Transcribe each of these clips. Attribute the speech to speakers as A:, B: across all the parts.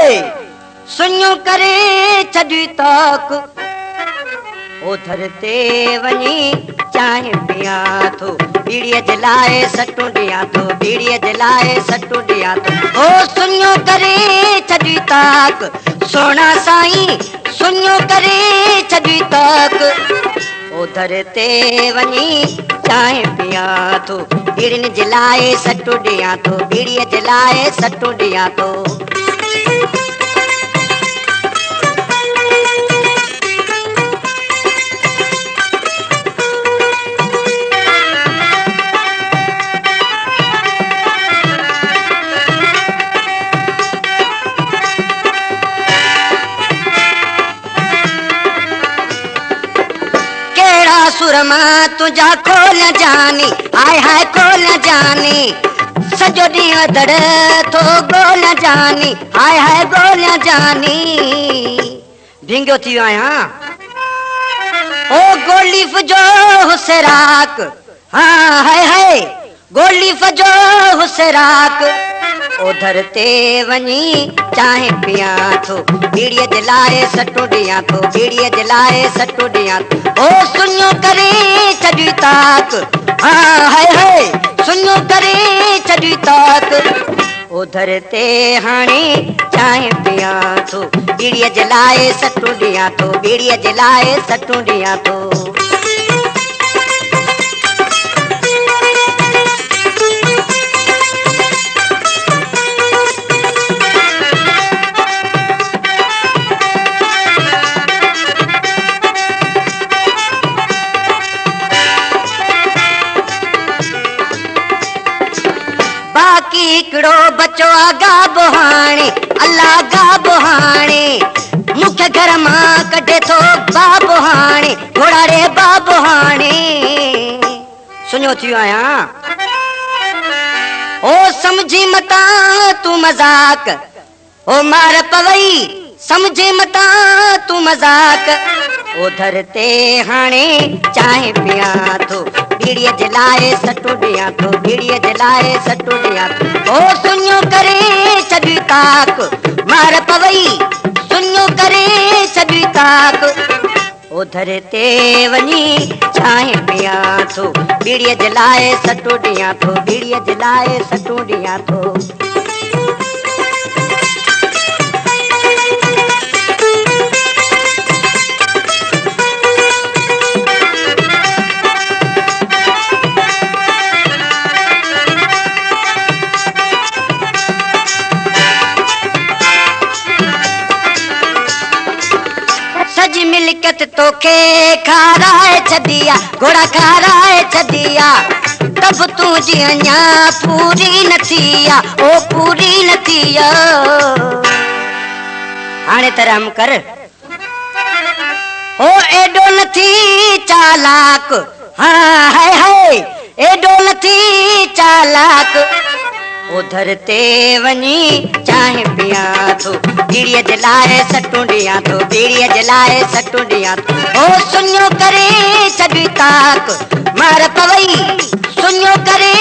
A: सुनियो करे छॾी ताक ओधर ते वञी चांहि पिया थो बीड़ीअ जे लाइ सटूं ॾियां थो बीड़ीअ जे लाइ सटूं ॾियां थो ओ सुनियो करे छॾी ताक सोना साईं सुनियो करे छॾी ताक ओधर ते वञी चांहि पिया थो बीड़ियुनि जे लाइ सटूं ॾियां थो बीड़ीअ जे लाइ सटूं ॾियां थो सुरमा तुझा खोल जानी आय हाय खोल जानी सजो ॾींहुं दड़ थो गोल जानी आय हाय गोल जानी भिंगियो थी वियो आहियां ओ गोलीफ जो हुसराक हाँ हाय हाय गोलीफ जो हुसराक ओधर ते वञी चांहि पिया थो बीड़ीअ जे लाइ सटूं ॾियां थो बीड़ीअ जे लाइ सटूं ॾियां थो ओ सुनियो करे छॾी ताक हाँ हाय हाय सुनियो करे छॾी ताक ओधर ते हाणे चांहि पिया थो बीड़ीअ जे लाइ सटूं ॾियां थो बीड़ीअ जे लाइ सटूं ॾियां थो हिकिड़ो बचो गाबो हाणे अल्लाह गाबो हाणे मुख्य घर मां कढे थो बाबो हाणे घोड़ा रे बाबो हाणे सुनियो थी वियो आहियां ओ समझी मता तू मजाक ओ मार पवई समझी मता तू मजाक ओधर ते हाणे चांहि पिया थो बीड़ीअ जे लाइ सटूं ॾियां थो बीड़ीअ जे लाइ सटूं ॾियां थो ओ सुनियो करे छॾी ताक मार पवई सुनियो करे छॾी ताक ओधर ते वञी चांहि पिया थो बीड़ीअ जे लाइ सटूं ॾियां थो बीड़ीअ जे लाइ सटूं ॾियां थो मिलकत तोखे खाराए छॾिया घोड़ा खाराए छॾिया तब तुंहिंजी अञा पूरी न थी ओ पूरी न थी हाणे तरह कर ओ एडो न थी चालाक हाँ हाय हाय एडो न थी चालाक ओधर ते वञी चांहि पिया थो बीड़ीअ जे लाइ सटूं ॾियां थो बीड़ीअ जे लाइ सटूं ॾियां थो ओ सुनियो करे छॾी ताक मार पवई सुनियो करे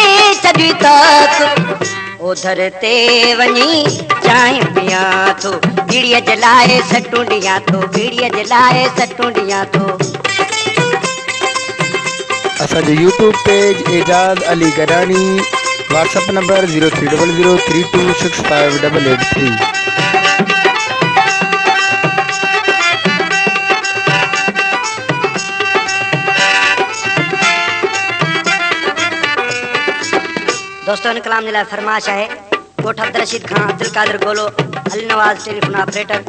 A: छॾी ताक ओधर ते वञी चांहि पिया थो बीड़ीअ जे लाइ सटूं ॾियां थो बीड़ीअ जे लाइ सटूं ॾियां थो
B: असांजो YouTube page Ejaz Ali Gadani WhatsApp number 030032658883
A: दोस्तों कलाम जे लाइ फरमाइश आहे कोठ अब्दुल रशीद खां अब्दुल कादिर गोलो Ali Nawaz telephone operator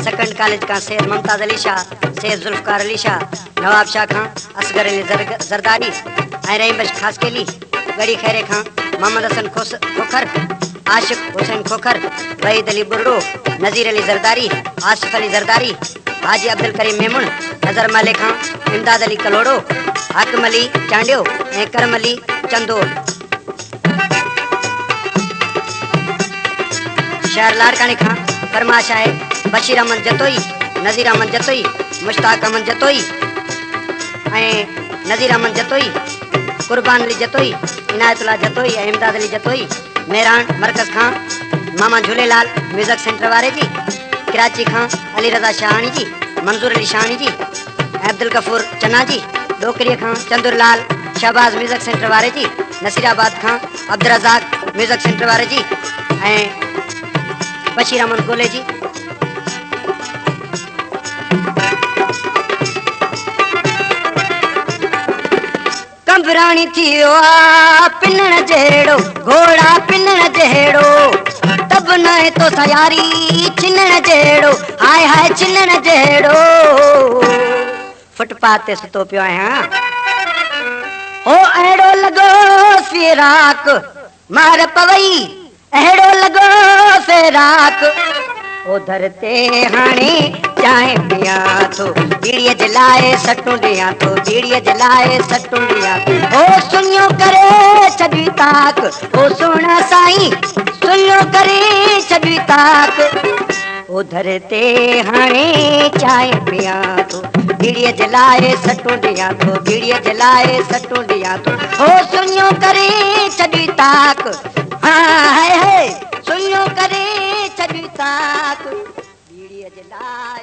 A: second college खां सैयद मुमताज अली शाह सैयद जुल्फकार अली शाह नवाब शाह खां असगर अली जरदारी ऐं रहीम बख्श खासकेली गड़ी खैरे खां मोहम्मद हसन खोखर आशिक हुसैन खोखर वहीद अली बुर्रो नज़ीर अली जरदारी आसिफ अली जरदारी हाजी अब्दुल करीम मेमुन नज़र माले खां इमदाद अली कलोड़ो हाकिम अली चांडियो ऐं करम अली चंदोल शहर लाड़कानी खां फरमाइश आहे बशीर अहमद जतोई नज़ीर अहमद जतोई मुश्ताक अहमद जतोई ऐं नज़ीर अहमद जतोई कुर्बान अली जतोई इनायतुल्लाह जतोई ऐं इमदाद अली जतोई मेहरान मरकज़ खां मामा झूलेलाल म्यूजिक सेंटर वारे जी, कराची खां अली रज़ा शाहानी जी, मंजूर अली शाहानी जी, अब्दुल गफूर चन्ना जी, डोकरी खां चंदुरलाल शहबाज म्यूजिक सेंटर वारे जी, नसीराबाद खां अब्दुल रज़ाक म्यूजिक सेंटर वारे जी, ऐं बशीर अहमद गोले जी। कंबराणी थियो आ पिनण जहिड़ो, घोड़ा पिनण जहिड़ो, तब न तो सयारी छिनण जहिड़ो, हाय हाय छिनण जहिड़ो। फुटपाथ ते सुतो पियो आहियां, हो अहिड़ो लॻो फिराक मार पवई, अहिड़ो लॻो फिराक ओ दर ते हाणे चांहि पिया थो, बीड़ीअ जे लाइ सटूं ॾियां थो, बीड़ीअ जे लाइ सटूं ॾियां थो। ओ सुञो करे छॾी ताक, ओ सुहिणा साईं सुञो करे छॾी ताक, ओ दर ते हाणे चांहि पिया थो, बीड़ीअ जे लाइ सटूं ॾियां थो, बीड़ीअ जे लाइ सटूं ॾियां थो। ओ सुञो करे छॾी ताक, हाय हाय सुञो करे छॾी ताक, बीड़ीअ जे लाइ